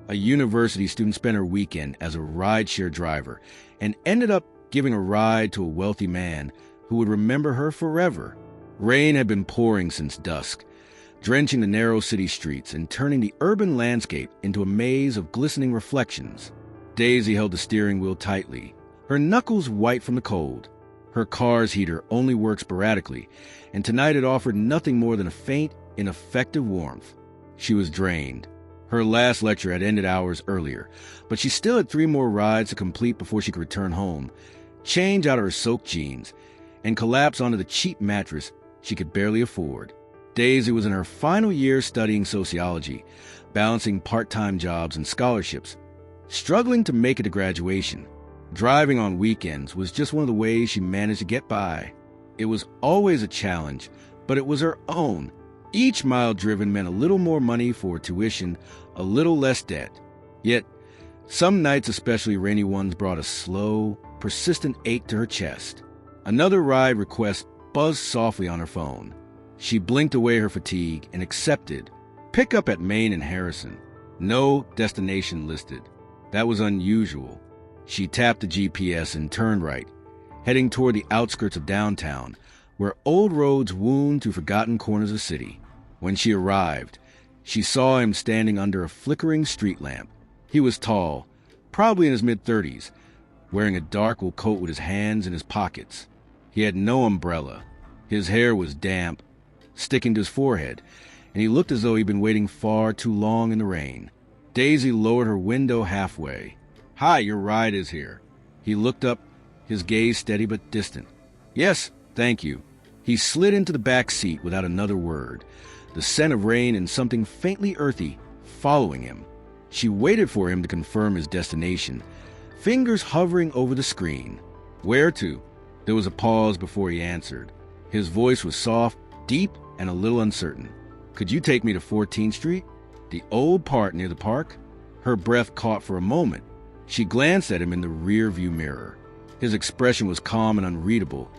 A university student spent her weekend as a rideshare driver and ended up giving a ride to a wealthy man who would remember her forever. Rain had been pouring since dusk, drenching the narrow city streets and turning the urban landscape into a maze of glistening reflections. Daisy held the steering wheel tightly, her knuckles white from the cold. Her car's heater only worked sporadically, and tonight it offered nothing more than a faint, ineffective warmth. She was drained. Her last lecture had ended hours earlier, but she still had 3 more rides to complete before she could return home, change out of her soaked jeans, and collapse onto the cheap mattress she could barely afford. Daisy was in her final year studying sociology, balancing part-time jobs and scholarships, struggling to make it to graduation. Driving on weekends was just one of the ways she managed to get by. It was always a challenge, but it was her own. Each mile driven meant a little more money for tuition, a little less debt. Yet, some nights, especially rainy ones, brought a slow, persistent ache to her chest. Another ride request buzzed softly on her phone. She blinked away her fatigue and accepted. Pick up at Main and Harrison. No destination listed. That was unusual. She tapped the GPS and turned right, heading toward the outskirts of downtown, where old roads wound through forgotten corners of the city. When she arrived, she saw him standing under a flickering street lamp. He was tall, probably in his mid-30s, wearing a dark wool coat with his hands in his pockets. He had no umbrella. His hair was damp, sticking to his forehead, and he looked as though he'd been waiting far too long in the rain. Daisy lowered her window halfway. "Hi, your ride is here." He looked up, his gaze steady but distant. "Yes, thank you." He slid into the back seat without another word, the scent of rain and something faintly earthy following him. She waited for him to confirm his destination, fingers hovering over the screen. "Where to?" There was a pause before he answered. His voice was soft, deep, and a little uncertain. "Could you take me to 14th Street? The old part near the park?" Her breath caught for a moment. She glanced at him in the rear-view mirror. His expression was calm and unreadable,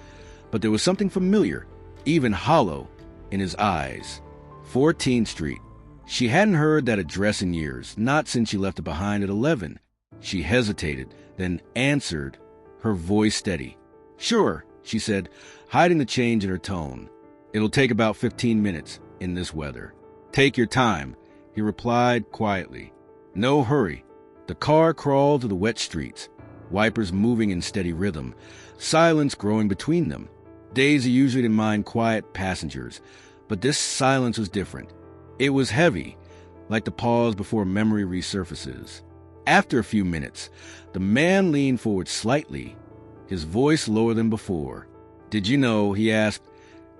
but there was something familiar, even hollow, in his eyes. 14th Street. She hadn't heard that address in years, not since she left it behind at 11. She hesitated, then answered, her voice steady. "Sure," she said, hiding the change in her tone. "It'll take about 15 minutes in this weather." "Take your time," he replied quietly. "No hurry." The car crawled to the wet streets, wipers moving in steady rhythm, silence growing between them. Daisy usually didn't mind quiet passengers, but this silence was different. It was heavy, like the pause before memory resurfaces. After a few minutes, the man leaned forward slightly, his voice lower than before. "Did you know," he asked,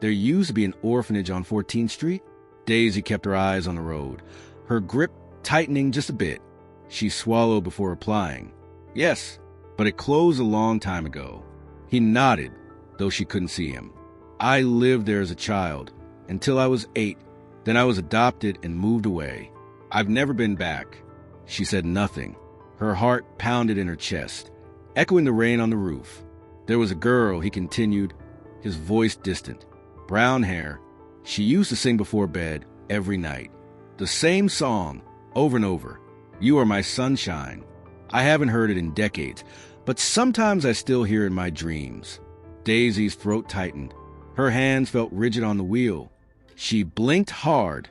"there used to be an orphanage on 14th Street? Daisy kept her eyes on the road, her grip tightening just a bit. She swallowed before replying. "Yes, but it closed a long time ago." He nodded, though she couldn't see him. "I lived there as a child, until I was 8. Then I was adopted and moved away. I've never been back." She said nothing. Her heart pounded in her chest, echoing the rain on the roof. "There was a girl," he continued, his voice distant. "Brown hair. She used to sing before bed every night. The same song, over and over. 'You are my sunshine.' I haven't heard it in decades, but sometimes I still hear it in my dreams." Daisy's throat tightened. Her hands felt rigid on the wheel. She blinked hard,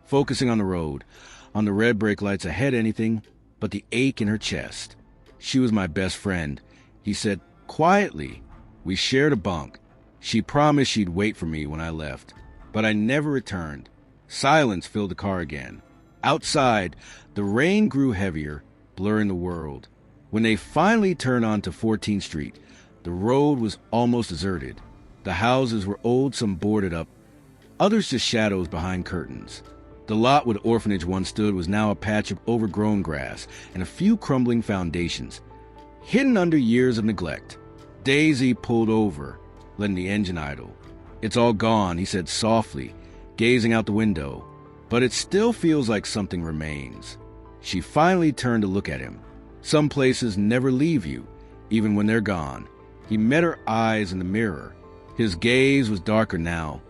focusing on the road, on the red brake lights ahead, anything but the ache in her chest. "She was my best friend," he said quietly. "We shared a bunk. She promised she'd wait for me when I left, but I never returned." Silence filled the car again. Outside, the rain grew heavier, blurring the world. When they finally turned onto 14th Street, the road was almost deserted. The houses were old, some boarded up, others just shadows behind curtains. The lot where the orphanage once stood was now a patch of overgrown grass and a few crumbling foundations, hidden under years of neglect. Daisy pulled over, letting the engine idle. "It's all gone," he said softly, gazing out the window. "But it still feels like something remains." She finally turned to look at him. Some places never leave you, even when they're gone. He met her eyes in the mirror. His gaze was darker now,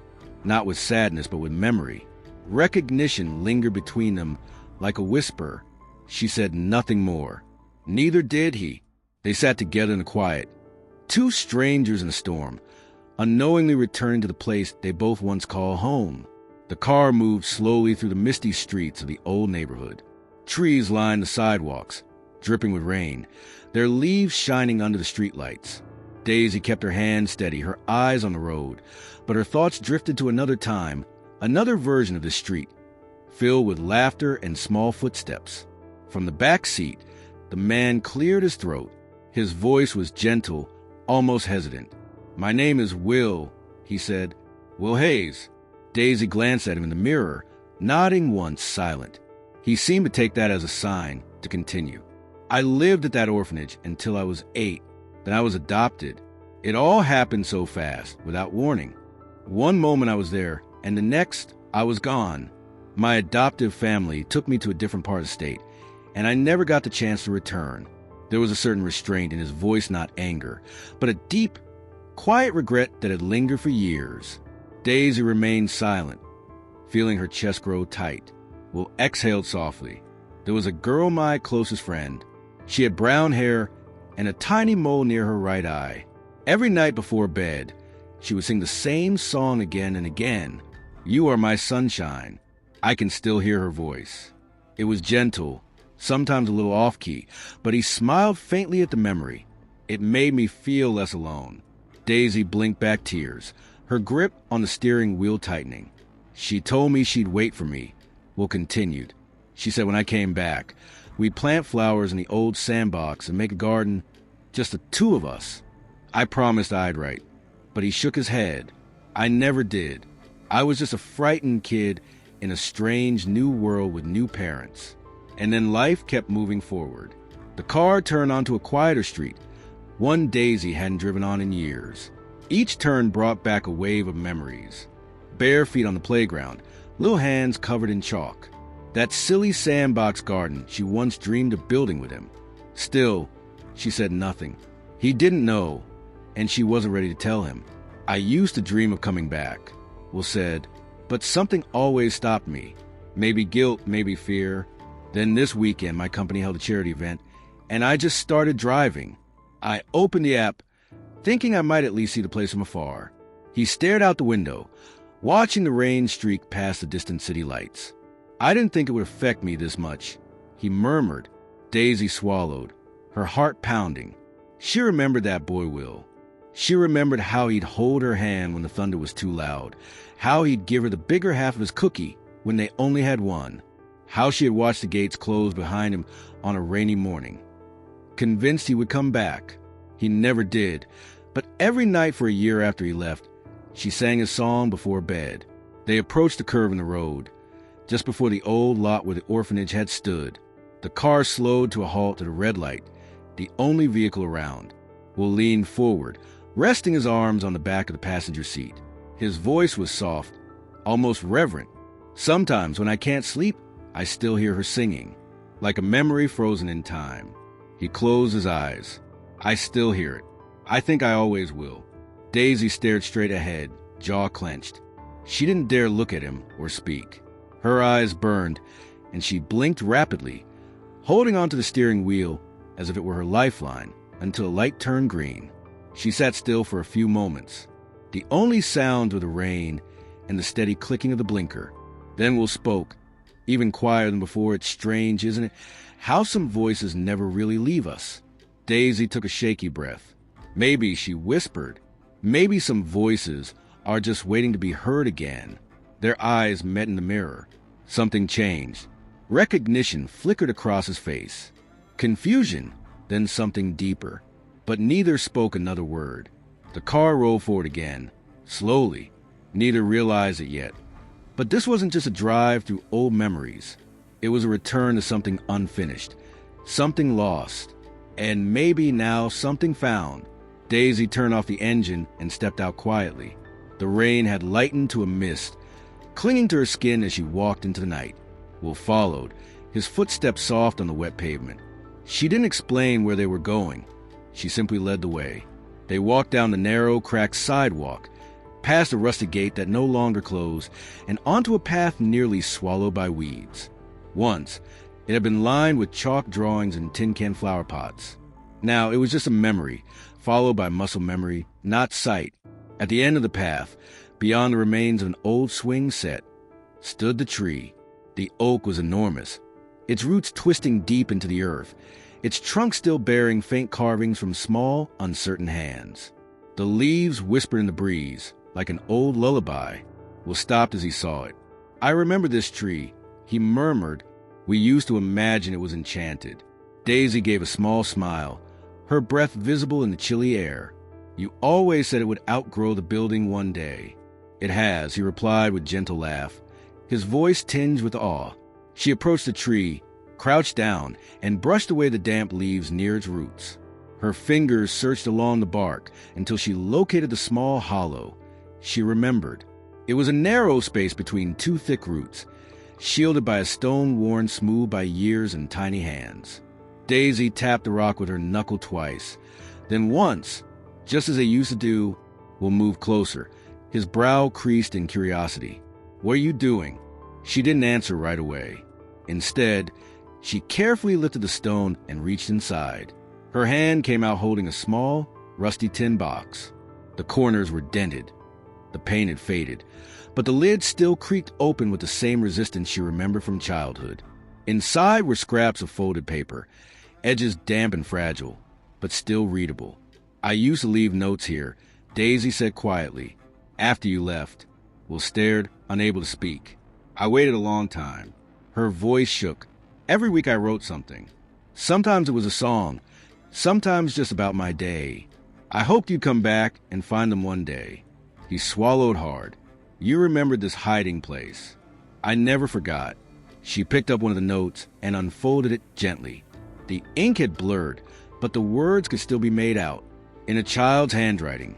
not with sadness but with memory. Recognition lingered between them like a whisper. She said nothing more. Neither did he. They sat together in the quiet, two strangers in a storm, unknowingly returning to the place they both once called home. The car moved slowly through the misty streets of the old neighborhood. Trees lined the sidewalks, dripping with rain, their leaves shining under the streetlights. Daisy kept her hand steady, her eyes on the road, but her thoughts drifted to another time, another version of the street, filled with laughter and small footsteps. From the back seat, the man cleared his throat. His voice was gentle, almost hesitant. "My name is Will," he said. "Will Hayes." Daisy glanced at him in the mirror, nodding once, silent. He seemed to take that as a sign to continue. "I lived at that orphanage until I was 8. Then I was adopted. It all happened so fast, without warning. One moment I was there, and the next, I was gone. My adoptive family took me to a different part of the state, and I never got the chance to return." There was a certain restraint in his voice, not anger, but a deep, quiet regret that had lingered for years. Daisy remained silent, feeling her chest grow tight. Will exhaled softly. "There was a girl, my closest friend. She had brown hair and a tiny mole near her right eye. Every night before bed, she would sing the same song again and again. 'You are my sunshine.' I can still hear her voice. It was gentle, sometimes a little off-key, but he smiled faintly at the memory. It made me feel less alone." Daisy blinked back tears, her grip on the steering wheel tightening. "She told me she'd wait for me." Will continued. "She said when I came back, we'd plant flowers in the old sandbox and make a garden, just the two of us. I promised I'd write, but he shook his head. I never did. I was just a frightened kid in a strange new world with new parents." And then life kept moving forward. The car turned onto a quieter street, one Daisy hadn't driven on in years. Each turn brought back a wave of memories. Bare feet on the playground, little hands covered in chalk. That silly sandbox garden she once dreamed of building with him. Still, she said nothing. He didn't know, and she wasn't ready to tell him. "I used to dream of coming back," Will said, "but something always stopped me. Maybe guilt, maybe fear. Then this weekend, my company held a charity event, and I just started driving. I opened the app, thinking I might at least see the place from afar." He stared out the window, watching the rain streak past the distant city lights. "I didn't think it would affect me this much," he murmured. Daisy swallowed, her heart pounding. She remembered that boy Will. She remembered how he'd hold her hand when the thunder was too loud, how he'd give her the bigger half of his cookie when they only had one, how she had watched the gates close behind him on a rainy morning. Convinced he would come back. He never did, but every night for a year after he left, she sang his song before bed. They approached the curve in the road, just before the old lot where the orphanage had stood. The car slowed to a halt at a red light, the only vehicle around. Will leaned forward, resting his arms on the back of the passenger seat. His voice was soft, almost reverent. "Sometimes when I can't sleep, I still hear her singing, like a memory frozen in time." He closed his eyes. "I still hear it. I think I always will." Daisy stared straight ahead, jaw clenched. She didn't dare look at him or speak. Her eyes burned, and she blinked rapidly, holding onto the steering wheel as if it were her lifeline, until the light turned green. She sat still for a few moments. The only sounds were the rain and the steady clicking of the blinker. Then Will spoke, even quieter than before. "It's strange, isn't it, how some voices never really leave us?" Daisy took a shaky breath. "Maybe," she whispered, "maybe some voices are just waiting to be heard again." Their eyes met in the mirror. Something changed. Recognition flickered across his face. Confusion, then something deeper. But neither spoke another word. The car rolled forward again, slowly. Neither realized it yet. But this wasn't just a drive through old memories. It was a return to something unfinished, something lost, and maybe now something found. Daisy turned off the engine and stepped out quietly. The rain had lightened to a mist, clinging to her skin as she walked into the night. Will followed, his footsteps soft on the wet pavement. She didn't explain where they were going. She simply led the way. They walked down the narrow, cracked sidewalk, past a rusted gate that no longer closed, and onto a path nearly swallowed by weeds. Once, It had been lined with chalk drawings and tin can flower pots. Now, it was just a memory, followed by muscle memory, not sight. At the end of the path, beyond the remains of an old swing set, stood the tree. The oak was enormous, its roots twisting deep into the earth, its trunk still bearing faint carvings from small, uncertain hands. The leaves whispered in the breeze, like an old lullaby. Will stopped as he saw it. "I remember this tree," he murmured. "We used to imagine it was enchanted." Daisy gave a small smile, her breath visible in the chilly air. "You always said it would outgrow the building one day." "It has," he replied with gentle laugh, his voice tinged with awe. She approached the tree, crouched down, and brushed away the damp leaves near its roots. Her fingers searched along the bark until she located the small hollow. She remembered. It was a narrow space between two thick roots, shielded by a stone worn smooth by years and tiny hands. Daisy tapped the rock with her knuckle twice. Then once, just as they used to do, Will moved closer, his brow creased in curiosity. "What are you doing?" She didn't answer right away. Instead, she carefully lifted the stone and reached inside. Her hand came out holding a small, rusty tin box. The corners were dented. The paint had faded, but the lid still creaked open with the same resistance she remembered from childhood. Inside were scraps of folded paper, edges damp and fragile, but still readable. "I used to leave notes here," Daisy said quietly. "After you left." Will stared, unable to speak. "I waited a long time." Her voice shook. "Every week I wrote something. Sometimes it was a song, sometimes just about my day. I hoped you'd come back and find them one day." He swallowed hard. "You remembered this hiding place." "I never forgot." She picked up one of the notes and unfolded it gently. The ink had blurred, but the words could still be made out, in a child's handwriting.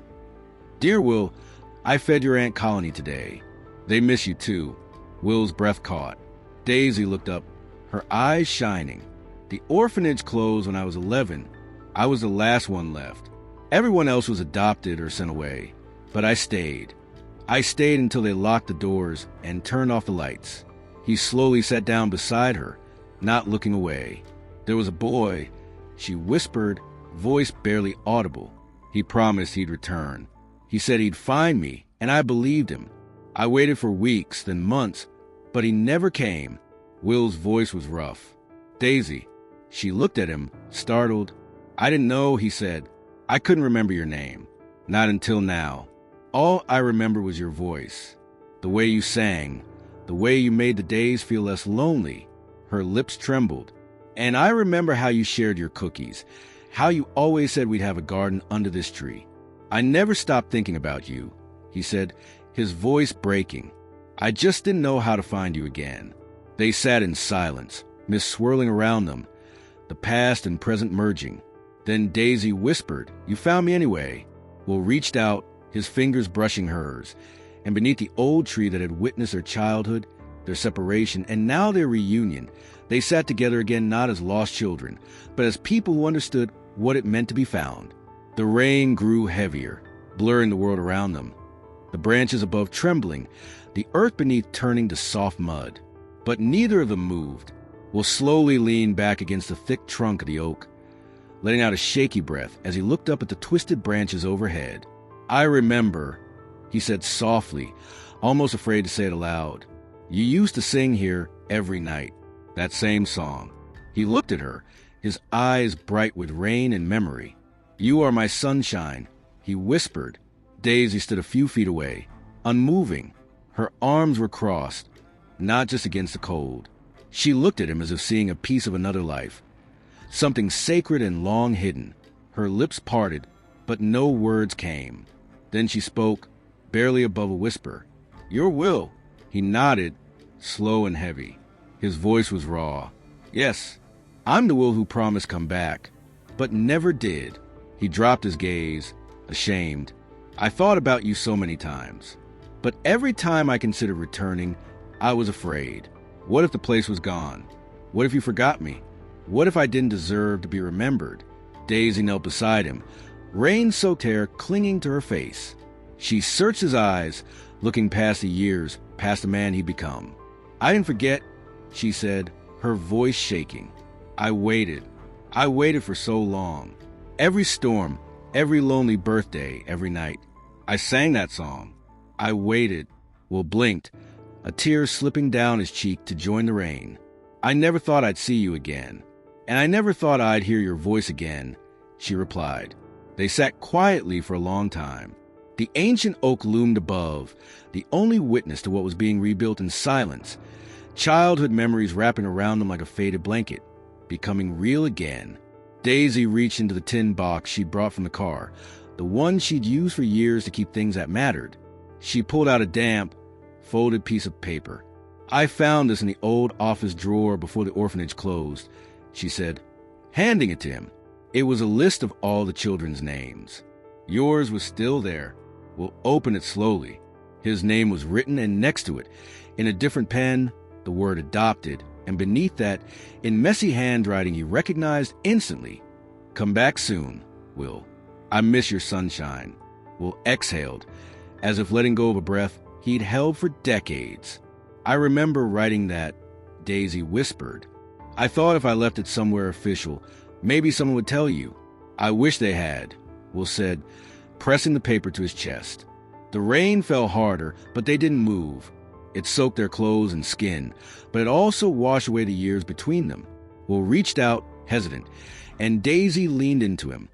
"Dear Will, I fed your Aunt Colony today. They miss you too." Will's breath caught. Daisy looked up, her eyes shining. "The orphanage closed when I was 11. I was the last one left. Everyone else was adopted or sent away. But I stayed. I stayed until they locked the doors and turned off the lights." He slowly sat down beside her, not looking away. "There was a boy," she whispered, voice barely audible. "He promised he'd return. He said he'd find me, and I believed him. I waited for weeks, then months, but he never came." Will's voice was rough. "Daisy." She looked at him, startled. "I didn't know," he said. "I couldn't remember your name. Not until now. All I remember was your voice. The way you sang. The way you made the days feel less lonely." Her lips trembled. "And I remember how you shared your cookies. How you always said we'd have a garden under this tree. I never stopped thinking about you," he said, his voice breaking. "I just didn't know how to find you again." They sat in silence, mist swirling around them, the past and present merging. Then Daisy whispered, "You found me anyway." Will reached out, his fingers brushing hers, and beneath the old tree that had witnessed their childhood, their separation, and now their reunion, they sat together again not as lost children, but as people who understood what it meant to be found. The rain grew heavier, blurring the world around them, the branches above trembling, the earth beneath turning to soft mud. But neither of them moved. Will slowly leaned back against the thick trunk of the oak, letting out a shaky breath as he looked up at the twisted branches overhead. "I remember," he said softly, almost afraid to say it aloud. "You used to sing here every night, that same song." He looked at her, his eyes bright with rain and memory. "You are my sunshine," he whispered. Daisy stood a few feet away, unmoving. Her arms were crossed, not just against the cold. She looked at him as if seeing a piece of another life, something sacred and long hidden. Her lips parted, but no words came. Then she spoke, barely above a whisper. "Your Will." He nodded, slow and heavy. His voice was raw. "Yes, I'm the Will who promised come back, but never did." He dropped his gaze, ashamed. "I thought about you so many times, but every time I considered returning, I was afraid. What if the place was gone? What if you forgot me? What if I didn't deserve to be remembered?" Daisy knelt beside him, rain-soaked hair clinging to her face. She searched his eyes, looking past the years, past the man he'd become. "I didn't forget," she said, her voice shaking. I waited for so long. Every storm, every lonely birthday, every night. I sang that song. I waited. Will blinked, a tear slipping down his cheek to join the rain. I never thought I'd see you again, and I never thought I'd hear your voice again, she replied. They sat quietly for a long time. The ancient oak loomed above, the only witness to what was being rebuilt in silence, childhood memories wrapping around them like a faded blanket, becoming real again. Daisy reached into the tin box she'd brought from the car, the one she'd used for years to keep things that mattered. She pulled out a damp, folded piece of paper. I found this in the old office drawer before the orphanage closed, she said, handing it to him. It was a list of all the children's names. Yours was still there. We'll open it slowly. His name was written, and next to it, in a different pen, the word adopted, and beneath that, in messy handwriting he recognized instantly, come back soon, Will. I miss your sunshine. Will exhaled, as if letting go of a breath he'd held for decades. I remember writing that, Daisy whispered. I thought if I left it somewhere official, maybe someone would tell you. I wish they had, Will said, pressing the paper to his chest. The rain fell harder, but they didn't move. It soaked their clothes and skin, but it also washed away the years between them. Will reached out, hesitant, and Daisy leaned into him,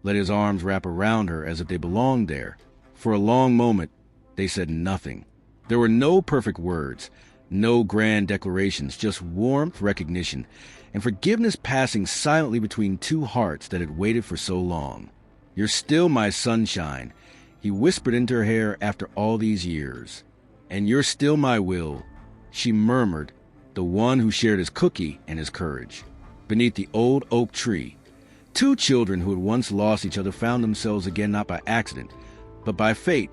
let his arms wrap around her as if they belonged there. For a long moment, they said nothing. There were no perfect words, no grand declarations, just warmth, recognition, and forgiveness passing silently between two hearts that had waited for so long. You're still my sunshine, he whispered into her hair after all these years. And you're still my Will, she murmured, the one who shared his cookie and his courage. Beneath the old oak tree, two children who had once lost each other found themselves again not by accident, but by fate,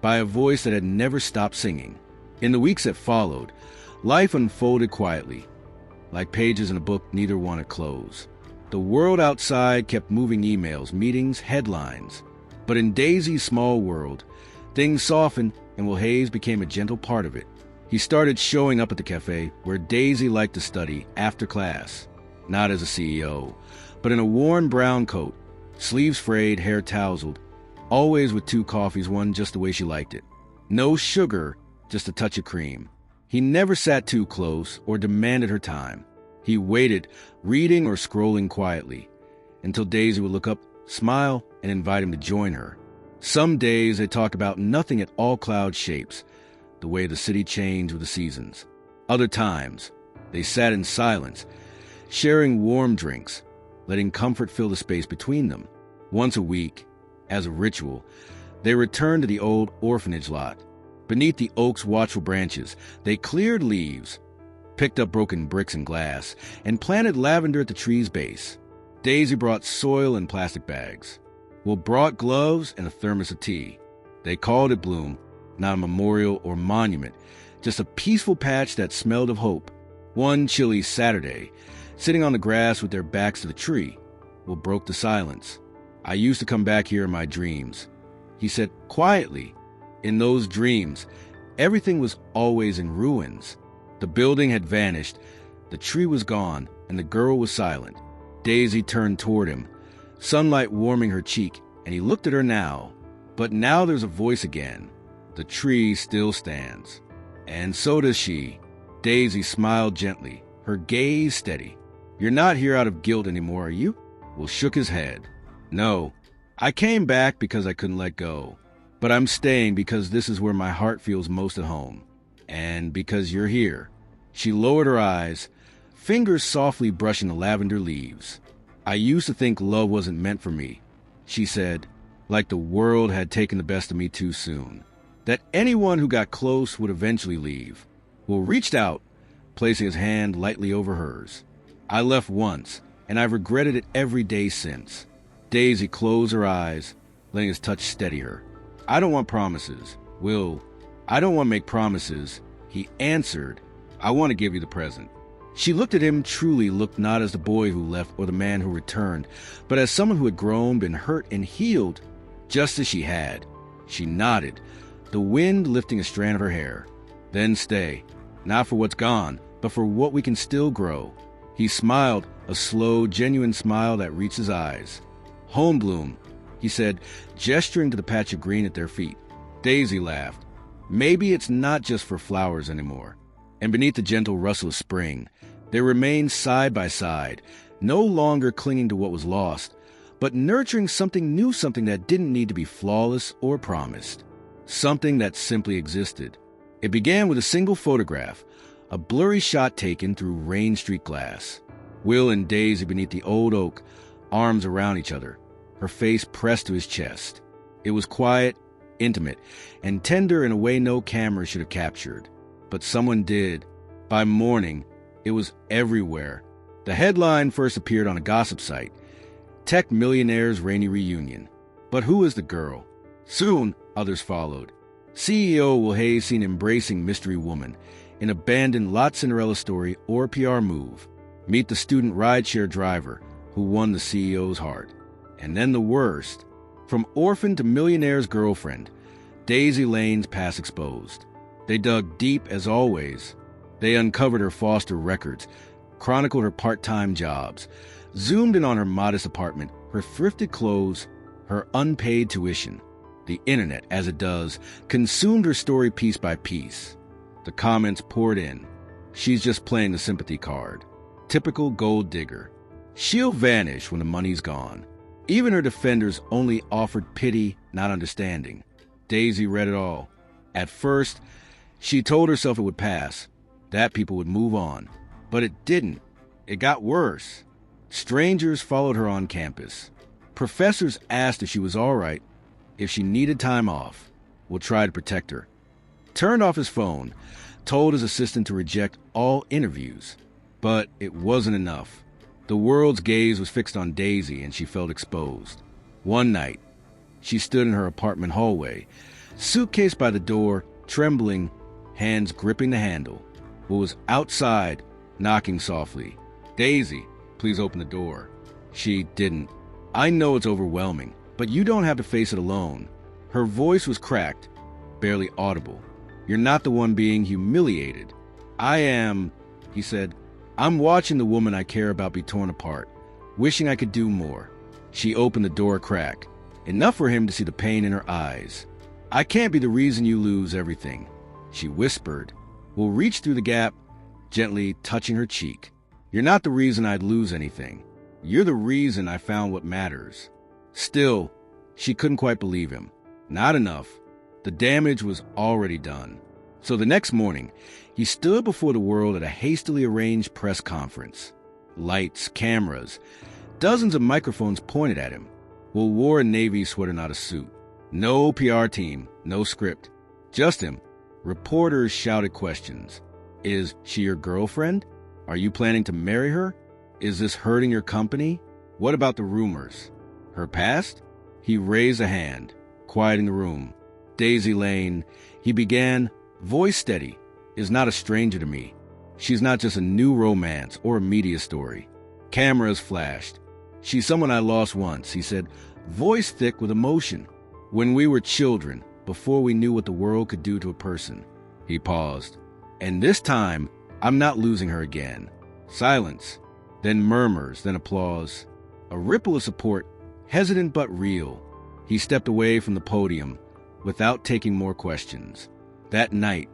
by a voice that had never stopped singing. In the weeks that followed, life unfolded quietly, like pages in a book neither one had closed. The world outside kept moving emails, meetings, headlines. But in Daisy's small world, things softened and Will Hayes became a gentle part of it. He started showing up at the cafe where Daisy liked to study after class, not as a CEO, but in a worn brown coat, sleeves frayed, hair tousled, always with two coffees, one just the way she liked it. No sugar, just a touch of cream. He never sat too close or demanded her time. He waited, reading or scrolling quietly, until Daisy would look up, smile, and invite him to join her. Some days they talked about nothing at all cloud shapes, the way the city changed with the seasons. Other times, they sat in silence, sharing warm drinks, letting comfort fill the space between them. Once a week, as a ritual, they returned to the old orphanage lot. Beneath the oak's watchful branches, they cleared leaves, picked up broken bricks and glass, and planted lavender at the tree's base. Daisy brought soil in plastic bags. Will brought gloves and a thermos of tea. They called it Bloom, not a memorial or monument, just a peaceful patch that smelled of hope. One chilly Saturday, sitting on the grass with their backs to the tree, Will broke the silence. I used to come back here in my dreams, he said quietly. In those dreams, everything was always in ruins. The building had vanished, the tree was gone, and the girl was silent. Daisy turned toward him, sunlight warming her cheek, and he looked at her now. But now there's a voice again. The tree still stands. And so does she. Daisy smiled gently, her gaze steady. You're not here out of guilt anymore, are you? Will shook his head. No, I came back because I couldn't let go. But I'm staying because this is where my heart feels most at home. And because you're here. She lowered her eyes, fingers softly brushing the lavender leaves. I used to think love wasn't meant for me, she said, like the world had taken the best of me too soon. That anyone who got close would eventually leave. Will reached out, placing his hand lightly over hers. I left once, and I've regretted it every day since. Daisy closed her eyes, letting his touch steady her. I don't want promises, Will. I don't want to make promises, he answered. I want to give you the present. She looked at him, truly looked not as the boy who left or the man who returned, but as someone who had grown, been hurt, and healed, just as she had. She nodded, the wind lifting a strand of her hair. Then stay, not for what's gone, but for what we can still grow. He smiled, a slow, genuine smile that reached his eyes. "Homebloom," he said, gesturing to the patch of green at their feet. Daisy laughed. Maybe it's not just for flowers anymore. And beneath the gentle rustle of spring, they remained side by side, no longer clinging to what was lost, but nurturing something new, something that didn't need to be flawless or promised. Something that simply existed. It began with a single photograph, a blurry shot taken through rain streaked glass. Will and Daisy beneath the old oak, arms around each other, her face pressed to his chest. It was quiet, intimate, and tender in a way no camera should have captured. But someone did. By morning, it was everywhere. The headline first appeared on a gossip site, Tech Millionaire's Rainy Reunion. But who is the girl? Soon, others followed. CEO Will Hayes seen embracing mystery woman, an abandoned Lot Cinderella story or PR move. Meet the student rideshare driver who won the CEO's heart. And then the worst. From orphan to millionaire's girlfriend, Daisy Lane's past exposed. They dug deep as always. They uncovered her foster records, chronicled her part-time jobs, zoomed in on her modest apartment, her thrifted clothes, her unpaid tuition. The internet, as it does, consumed her story piece by piece. The comments poured in. She's just playing the sympathy card. Typical gold digger. She'll vanish when the money's gone. Even her defenders only offered pity, not understanding. Daisy read it all. At first, she told herself it would pass, that people would move on. But it didn't. It got worse. Strangers followed her on campus. Professors asked if she was all right, if she needed time off. Will try to protect her. Turned off his phone, told his assistant to reject all interviews. But it wasn't enough. The world's gaze was fixed on Daisy, and she felt exposed. One night, she stood in her apartment hallway, suitcase by the door, trembling, hands gripping the handle. Will was outside, knocking softly. "Daisy, please open the door." She didn't. "I know it's overwhelming, but you don't have to face it alone." Her voice was cracked, barely audible. "You're not the one being humiliated. I am," he said. "I'm watching the woman I care about be torn apart, wishing I could do more." She opened the door a crack, enough for him to see the pain in her eyes. "I can't be the reason you lose everything," she whispered. Will reached through the gap, gently touching her cheek. "You're not the reason I'd lose anything. You're the reason I found what matters." Still, she couldn't quite believe him. Not enough. The damage was already done. So the next morning, he stood before the world at a hastily arranged press conference. Lights, cameras, dozens of microphones pointed at him. Will wore a navy sweater, not a suit. No PR team, no script. Just him. Reporters shouted questions. "Is she your girlfriend? Are you planning to marry her? Is this hurting your company? What about the rumors? Her past?" He raised a hand, quieting the room. "Daisy Lane," he began, voice steady, "is not a stranger to me. She's not just a new romance or a media story." Cameras flashed. "She's someone I lost once," he said, voice thick with emotion. "When we were children, before we knew what the world could do to a person." He paused. "And this time, I'm not losing her again." Silence, then murmurs, then applause. A ripple of support, hesitant but real. He stepped away from the podium without taking more questions. That night,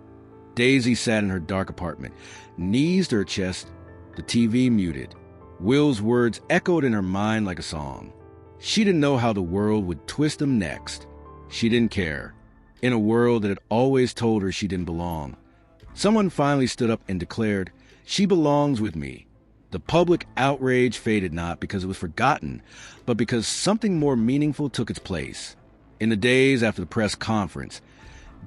Daisy sat in her dark apartment, knees to her chest, the TV muted. Will's words echoed in her mind like a song. She didn't know how the world would twist them next. She didn't care. In a world that had always told her she didn't belong, someone finally stood up and declared, "She belongs with me." The public outrage faded not because it was forgotten, but because something more meaningful took its place. In the days after the press conference,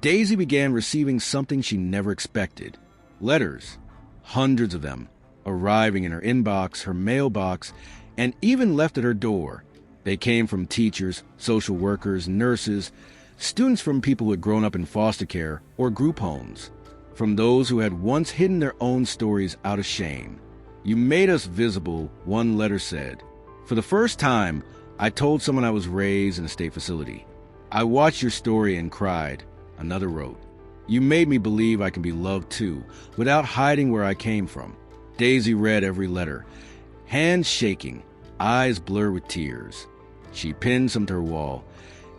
Daisy began receiving something she never expected. Letters, hundreds of them, arriving in her inbox, her mailbox, and even left at her door. They came from teachers, social workers, nurses, students, from people who had grown up in foster care or group homes, from those who had once hidden their own stories out of shame. "You made us visible," one letter said. "For the first time, I told someone I was raised in a state facility. I watched your story and cried," another wrote. You made me believe I can be loved too, without hiding where I came from. Daisy read every letter, hands shaking, eyes blurred with tears. She pinned some to her wall,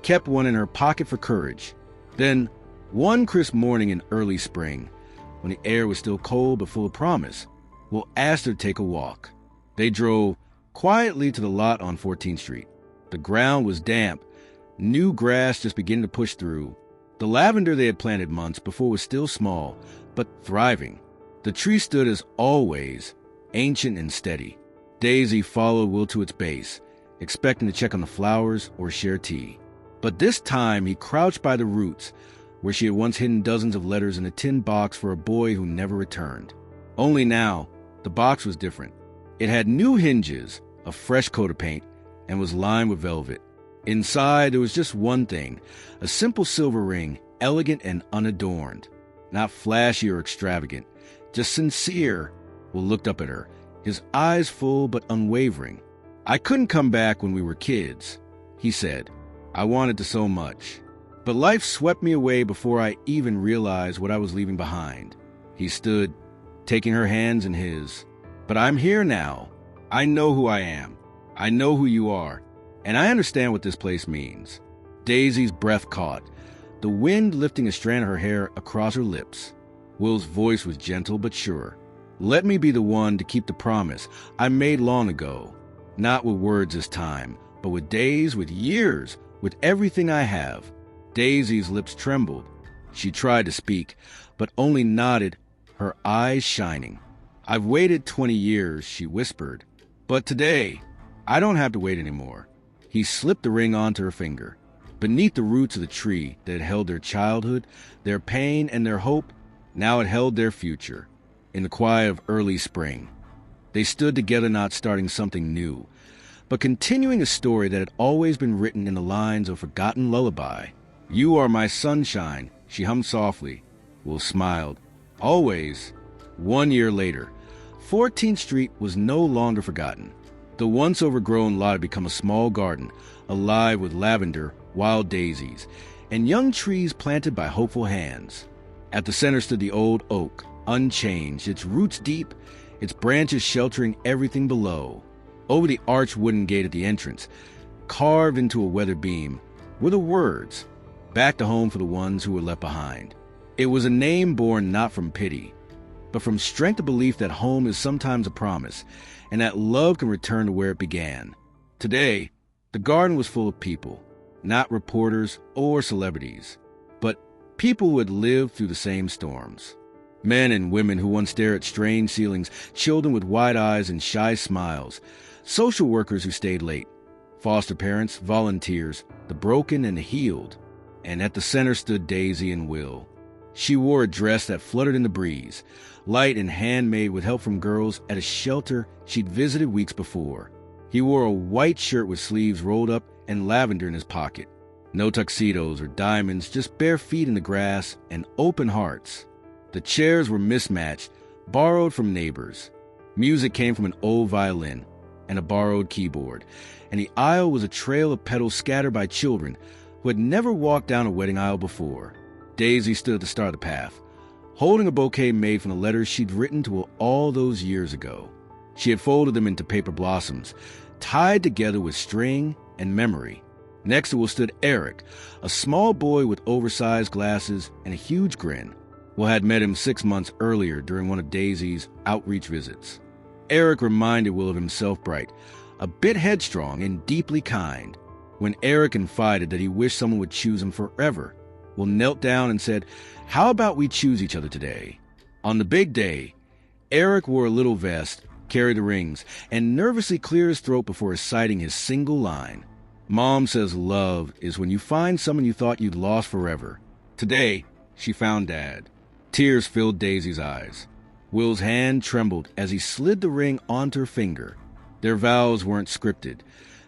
kept one in her pocket for courage. Then, one crisp morning in early spring, when the air was still cold but full of promise, Will asked her to take a walk. They drove quietly to the lot on 14th Street. The ground was damp, new grass just beginning to push through. The lavender they had planted months before was still small, but thriving. The tree stood as always, ancient and steady. Daisy followed Will to its base, expecting to check on the flowers or share tea. But this time he crouched by the roots, where she had once hidden dozens of letters in a tin box for a boy who never returned. Only now, the box was different. It had new hinges, a fresh coat of paint, and was lined with velvet. Inside, there was just one thing, a simple silver ring, elegant and unadorned. Not flashy or extravagant, just sincere. Will looked up at her, his eyes full but unwavering. "I couldn't come back when we were kids," he said. "I wanted to so much. But life swept me away before I even realized what I was leaving behind." He stood, taking her hands in his. "But I'm here now. I know who I am. I know who you are. And I understand what this place means." Daisy's breath caught, the wind lifting a strand of her hair across her lips. Will's voice was gentle but sure. "Let me be the one to keep the promise I made long ago. Not with words this time, but with days, with years, with everything I have." Daisy's lips trembled. She tried to speak, but only nodded, her eyes shining. "I've waited 20 years, she whispered. "But today, I don't have to wait anymore." He slipped the ring onto her finger. Beneath the roots of the tree that had held their childhood, their pain, and their hope, now it held their future. In the quiet of early spring, they stood together, not starting something new, but continuing a story that had always been written in the lines of a forgotten lullaby. "You are my sunshine," she hummed softly. Will smiled. "Always." 1 year later, 14th Street was no longer forgotten. The once overgrown lot had become a small garden, alive with lavender, wild daisies, and young trees planted by hopeful hands. At the center stood the old oak, unchanged, its roots deep, its branches sheltering everything below. Over the arched wooden gate at the entrance, carved into a weather beam, were the words, "Back to home for the ones who were left behind." It was a name born not from pity, but from strength of belief that home is sometimes a promise, and that love can return to where it began. Today, the garden was full of people, not reporters or celebrities, but people who had lived through the same storms. Men and women who once stared at strange ceilings, children with wide eyes and shy smiles, social workers who stayed late, foster parents, volunteers, the broken and the healed. And at the center stood Daisy and Will. She wore a dress that fluttered in the breeze, light and handmade with help from girls at a shelter she'd visited weeks before. He wore a white shirt with sleeves rolled up and lavender in his pocket. No tuxedos or diamonds, just bare feet in the grass and open hearts. The chairs were mismatched, borrowed from neighbors. Music came from an old violin and a borrowed keyboard, and the aisle was a trail of petals scattered by children who had never walked down a wedding aisle before. Daisy stood at the start of the path, holding a bouquet made from the letters she'd written to Will all those years ago. She had folded them into paper blossoms, tied together with string and memory. Next to Will stood Eric, a small boy with oversized glasses and a huge grin. Will had met him 6 months earlier during one of Daisy's outreach visits. Eric reminded Will of himself bright, a bit headstrong and deeply kind. When Eric confided that he wished someone would choose him forever, Will knelt down and said, "How about we choose each other today?" On the big day, Eric wore a little vest, carried the rings, and nervously cleared his throat before reciting his single line. "Mom says love is when you find someone you thought you'd lost forever." Today, she found Dad. Tears filled Daisy's eyes. Will's hand trembled as he slid the ring onto her finger. Their vows weren't scripted.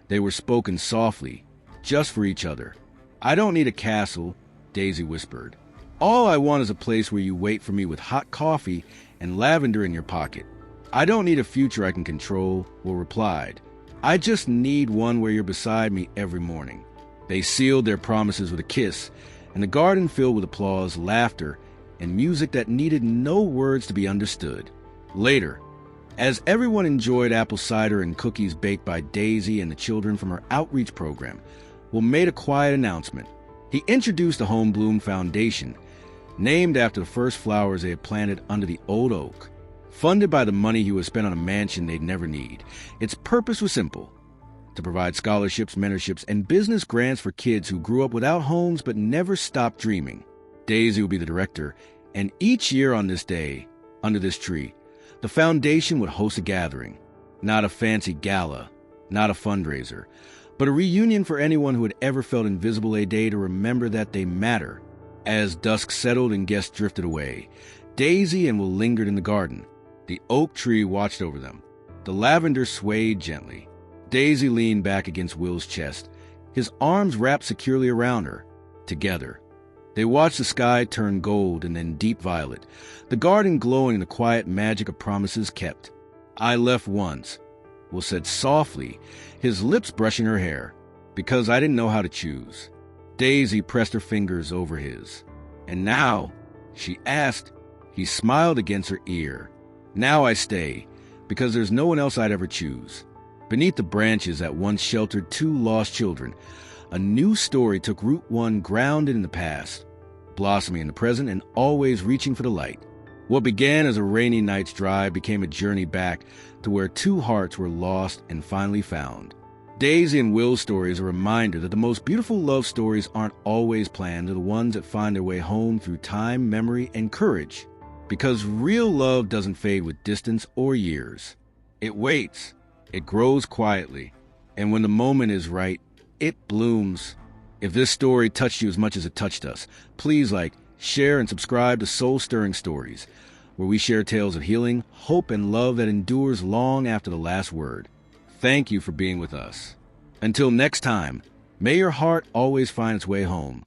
They were spoken softly, just for each other. "I don't need a castle," Daisy whispered. "All I want is a place where you wait for me with hot coffee and lavender in your pocket." "I don't need a future I can control," Will replied. "I just need one where you're beside me every morning." They sealed their promises with a kiss, and the garden filled with applause, laughter, and music that needed no words to be understood. Later, as everyone enjoyed apple cider and cookies baked by Daisy and the children from her outreach program, Will made a quiet announcement. He introduced the Home Bloom Foundation, named after the first flowers they had planted under the old oak, funded by the money he would spend on a mansion they'd never need. Its purpose was simple: to provide scholarships, mentorships, and business grants for kids who grew up without homes but never stopped dreaming. Daisy would be the director, and each year on this day, under this tree, the foundation would host a gathering. Not a fancy gala, not a fundraiser, but a reunion for anyone who had ever felt invisible a day to remember that they matter. As dusk settled and guests drifted away, Daisy and Will lingered in the garden. The oak tree watched over them. The lavender swayed gently. Daisy leaned back against Will's chest, his arms wrapped securely around her. Together, they watched the sky turn gold and then deep violet, the garden glowing in the quiet magic of promises kept. "I left once," Will said softly, his lips brushing her hair, "because I didn't know how to choose." Daisy pressed her fingers over his. "And now?" she asked. He smiled against her ear. "Now I stay, because there's no one else I'd ever choose." Beneath the branches that once sheltered two lost children, a new story took root, one grounded in the past, blossoming in the present, and always reaching for the light. What began as a rainy night's drive became a journey back to where two hearts were lost and finally found. Daisy and Will's story is a reminder that the most beautiful love stories aren't always planned. They're the ones that find their way home through time, memory, and courage. Because real love doesn't fade with distance or years. It waits. It grows quietly, and when the moment is right, it blooms. If this story touched you as much as it touched us, please share, and subscribe to Soul Stirring Stories, where we share tales of healing, hope, and love that endures long after the last word. Thank you for being with us. Until next time, may your heart always find its way home.